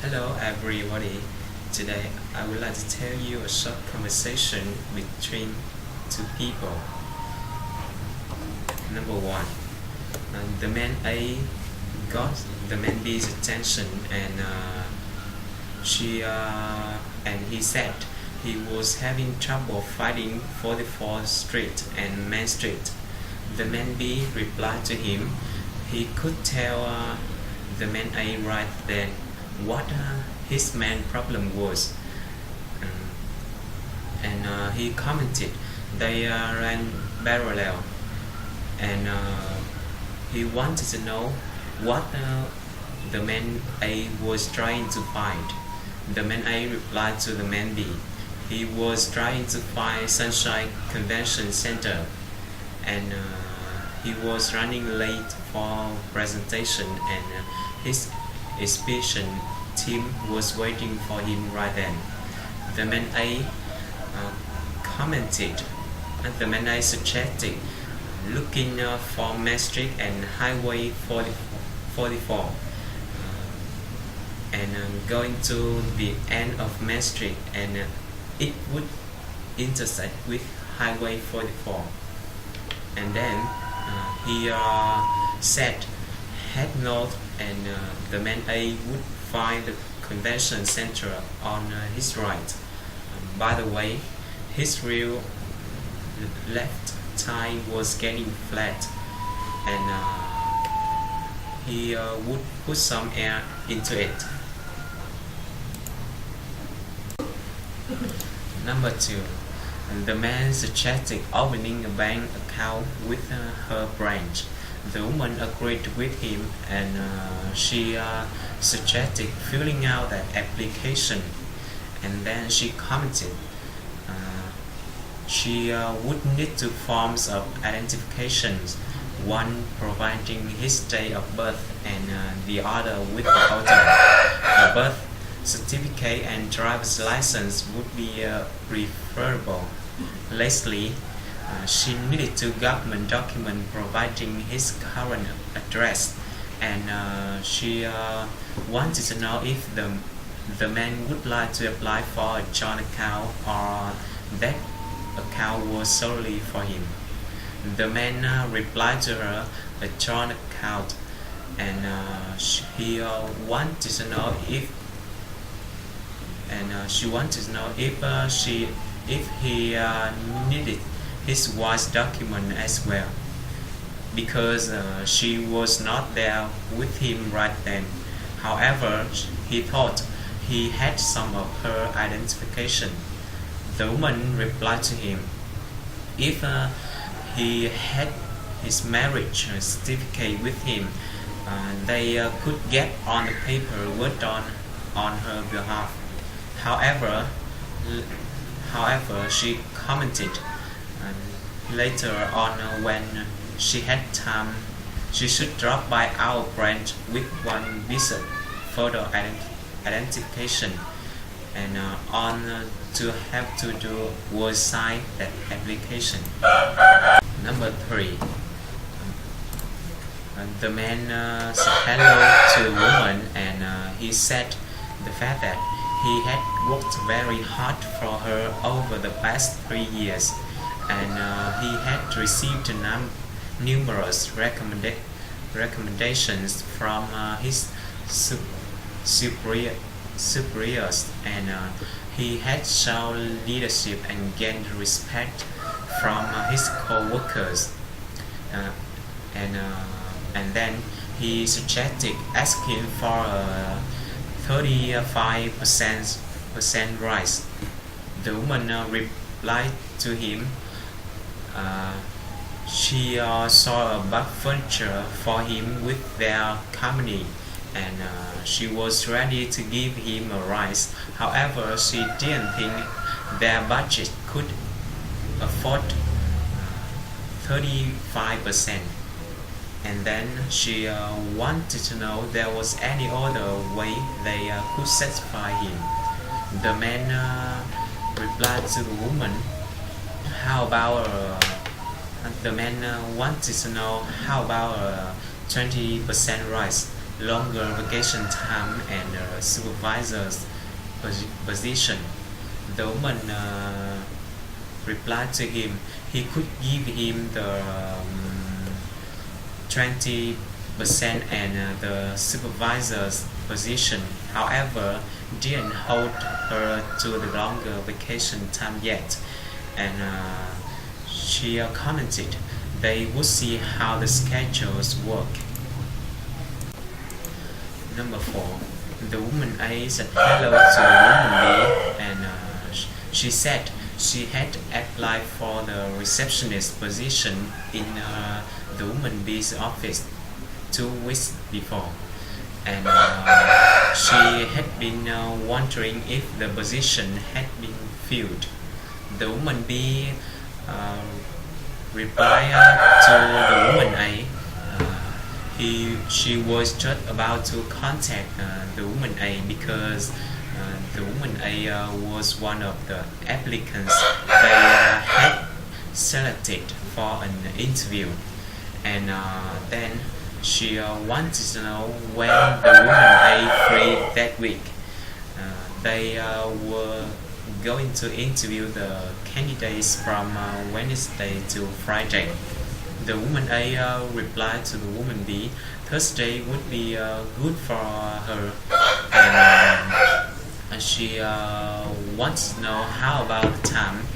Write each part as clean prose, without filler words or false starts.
Hello everybody. Today I would like to tell you a short conversation between two people. Number one, the man A got the man B's attention and he said he was having trouble finding 44th Street and Main Street. The man B replied to him he could tell the man A right then what his main problem was. He commented they ran parallel, and he wanted to know what the man A was trying to find. The man A replied to the man B he was trying to find Sunshine Convention Center, and he was running late for presentation, and his exhibition team was waiting for him right then. The man A commented, and the man A suggested looking for Main Street and Highway 44, and going to the end of Main Street, and it would intersect with Highway 44. And then he said head north, and the man A would find the convention center on his right. By the way, his rear left tire was getting flat, and he would put some air into it. Number two, the man suggested opening a bank account with her branch. The woman agreed with him, and she suggested filling out that application, and then she commented she would need two forms of identification, one providing his date of birth and the other with the photo. A birth certificate and driver's license would be preferable. Lastly, she needed two government documents providing his current address, and she wanted to know if the man would like to apply for a joint account or that account was solely for him. The man replied to her a joint account, and he wanted to know if she wanted to know if he needed his wife's document as well, because she was not there with him right then. However, he thought he had some of her identification. The woman replied to him if he had his marriage certificate with him, they could get on the paper worked on her behalf. However, she commented later on when she had time she should drop by our branch with one piece of photo identification, and to have to do was sign that application. Number three, the man said hello to a woman, and he said the fact that he had worked very hard for her over the past 3 years, and he had received numerous recommendations from his superiors, and he had shown leadership and gained respect from his co-workers, and then he suggested asking for a 35% rise. The woman replied to him she saw a bug furniture for him with their company, and she was ready to give him a rise. However, she didn't think their budget could afford 35%. And then she wanted to know there was any other way they could satisfy him. The man replied to the woman, how about the man wanted to know how about a 20% rise. longer vacation time and supervisor's position. The woman replied to him he could give him the 20% and the supervisor's position. However, didn't hold her to the longer vacation time yet, and she commented they would see how the schedules work. Number 4. The woman A said hello to the woman B, and she said she had applied for the receptionist position in the woman B's office 2 weeks before, and she had been wondering if the position had been filled. The woman B replied to the woman A. She was just about to contact the woman A because the woman A was one of the applicants they had selected for an interview, and then she wanted to know when the woman A free that week. They were going to interview the candidates from Wednesday to Friday. The woman A replied to the woman B, Thursday would be good for her, and she wants to know how about the time,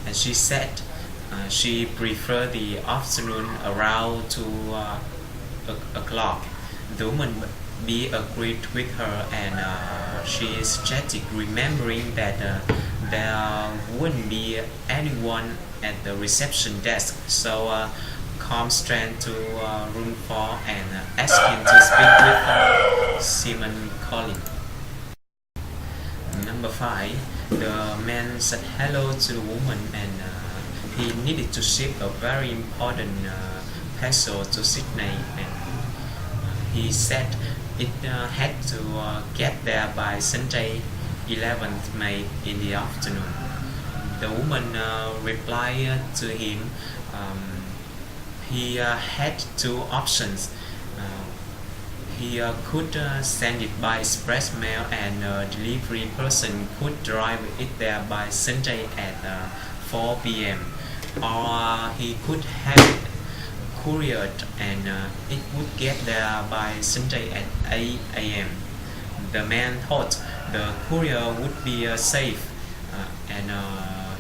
and she said she preferred the afternoon around 2 o'clock. The woman B agreed with her, and she suggested, remembering that there wouldn't be anyone at the reception desk, so come straight to room 4 and ask him to speak with Simon Collins. Number 5. The man said hello to the woman, and he needed to ship a very important parcel to Sydney, and he said it had to get there by Sunday 11th May in the afternoon. The woman replied to him he had 2 options. He could send it by express mail, and a delivery person could drive it there by Sunday at 4 p.m. Or he could have it couriered, and it would get there by Sunday at 8 a.m. The man thought the courier would be safe, and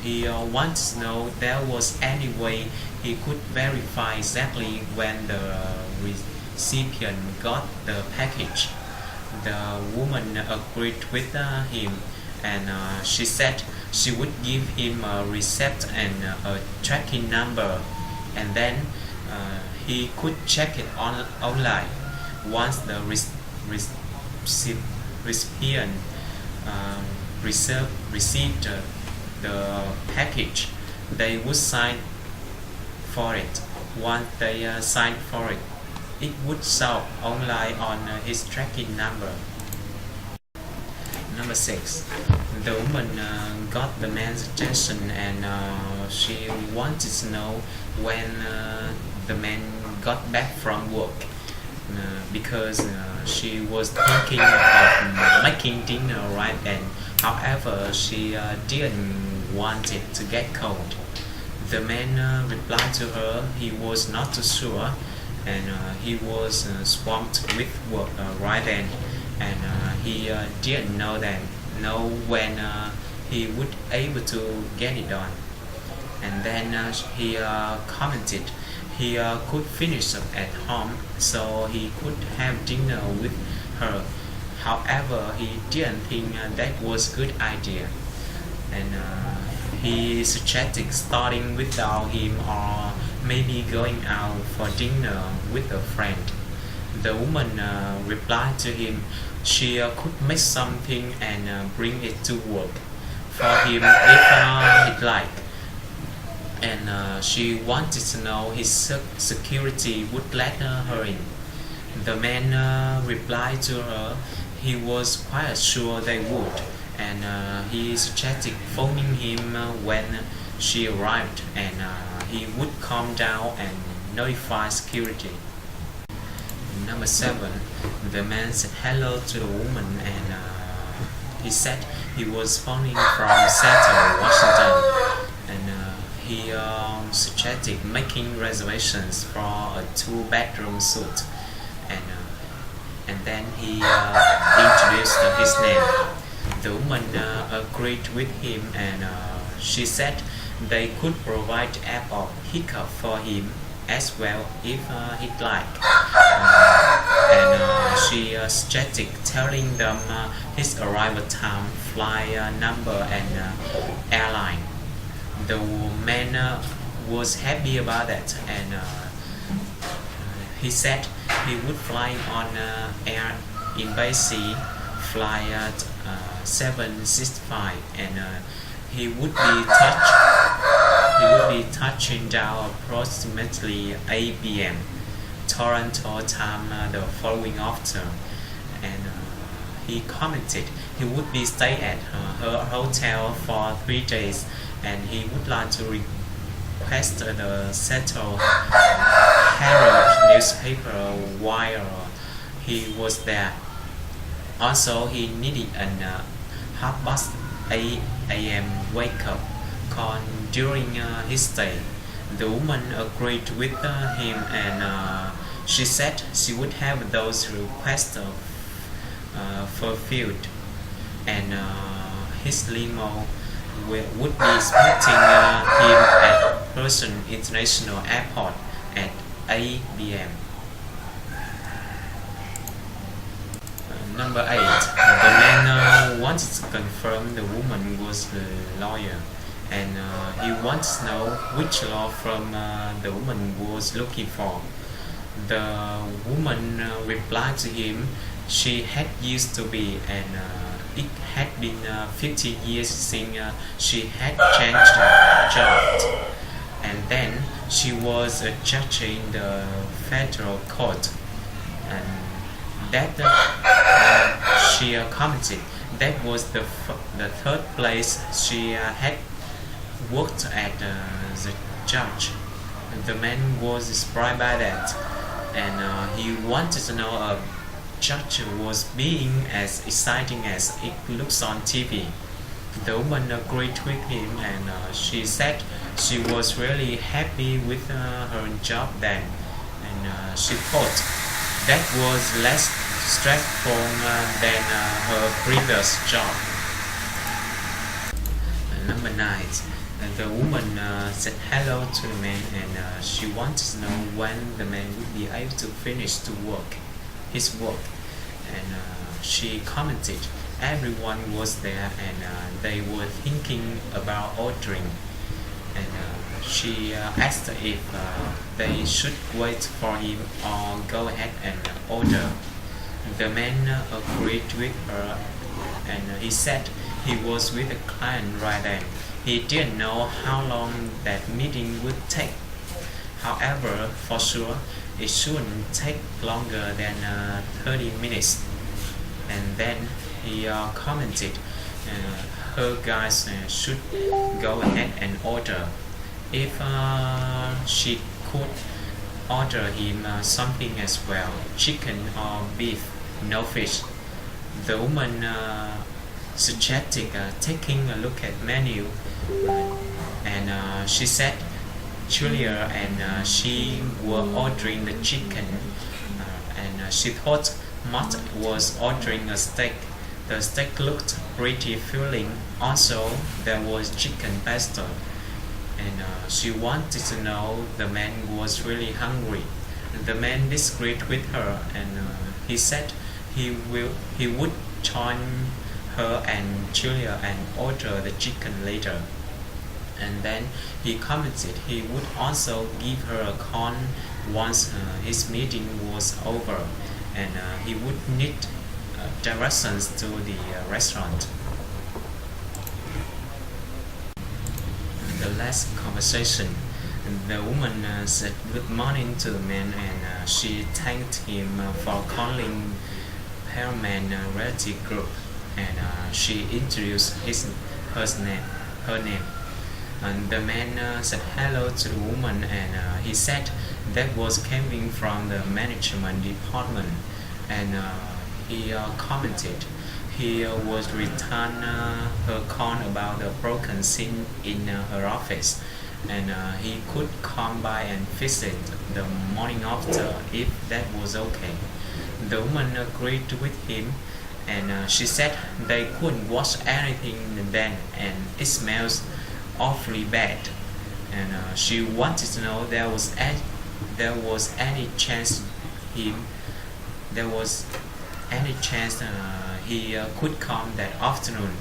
he wanted to know if there was any way he could verify exactly when the recipient got the package. The woman agreed with him, and she said she would give him a receipt and a tracking number, and then he could check it online. Once the recipient received the package, they would sign for it. Once they signed for it, it would show online on his tracking number. Number 6. The woman got the man's attention, and she wanted to know when the man got back from work, because she was thinking of making dinner right then. However, she didn't want it to get cold. The man replied to her he was not too sure, and he was swamped with work right then, and he didn't know when he would able to get it done. And then he commented he could finish up at home, so he could have dinner with her. However, he didn't think that was a good idea, and he suggested starting without him, or maybe going out for dinner with a friend. The woman replied to him she could make something and bring it to work for him if he'd like, and she wanted to know his security would let her in. The man replied to her he was quite sure they would, and he suggested phoning him when she arrived, and he would come down and notify security. Number 7, the man said hello to the woman and he said he was phoning from Seattle, Washington, and he suggested making reservations for a 2-bedroom suite, and then he introduced his name. The woman agreed with him, and she said they could provide airport pickup for him as well if he'd like. And she suggested telling them his arrival time, flight number, and airline. The man was happy about that, and he said he would fly on Air Embassy flight 765, and he would be touching down approximately 8 p.m. Toronto time the following afternoon, and he commented he would be staying at her hotel for 3 days, and he would like to request the Seattle Herald newspaper while he was there. Also, he needed an 8:30 a.m. wake-up call during his stay. The woman agreed with him, and she said she would have those requests fulfilled, and his limo would be expecting him at Pearson International Airport at 8 p.m. Number 8. The man wanted to confirm the woman was the lawyer, and he wanted to know which law firm the woman was looking for. The woman replied to him she had used to be, and it had been 15 years since she had changed job, and then she was a judge in the federal court, and that she commented that was the third place she had worked at the judge. The man was surprised by that, and he wanted to know a judge was being as exciting as it looks on TV. The woman agreed with him, and she said she was really happy with her job then, and she thought that was less stressful than her previous job. Number 9. The woman said hello to the man, and she wanted to know when the man would be able to finish his work. And she commented everyone was there, and they were thinking about ordering. And she asked if they should wait for him or go ahead and order. The man agreed with her, and he said he was with a client right then. He didn't know how long that meeting would take. However, for sure, it shouldn't take longer than 30 minutes. And then he commented her guys should go ahead and order. If she could order him something as well, chicken or beef, no fish. The woman suggested taking a look at menu, and she said Julia and she were ordering the chicken, and she thought Matt was ordering a steak. The steak looked pretty filling. Also, there was chicken pesto, and she wanted to know the man was really hungry. The man disagreed with her, and he said he would join her and Julia and order the chicken later. And then he commented he would also give her a call once his meeting was over, and he would need directions to the restaurant. The last conversation, the woman said good morning to the man, and she thanked him for calling her man relative group, and she introduced her name. And the man said hello to the woman, and he said that was coming from the management department, and he commented he was return her call about the broken sink in her office, and he could come by and fix it the morning after if that was okay. The woman agreed with him, and she said they couldn't wash anything then, and it smells awfully bad. And she wanted to know there was any chance him there was any chance he could come that afternoon.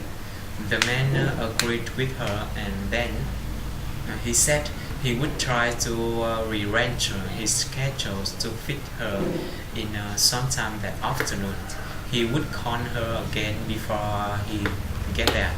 The man agreed with her, and then he said he would try to rearrange his schedules to fit her in sometime that afternoon. He would call her again before he get there.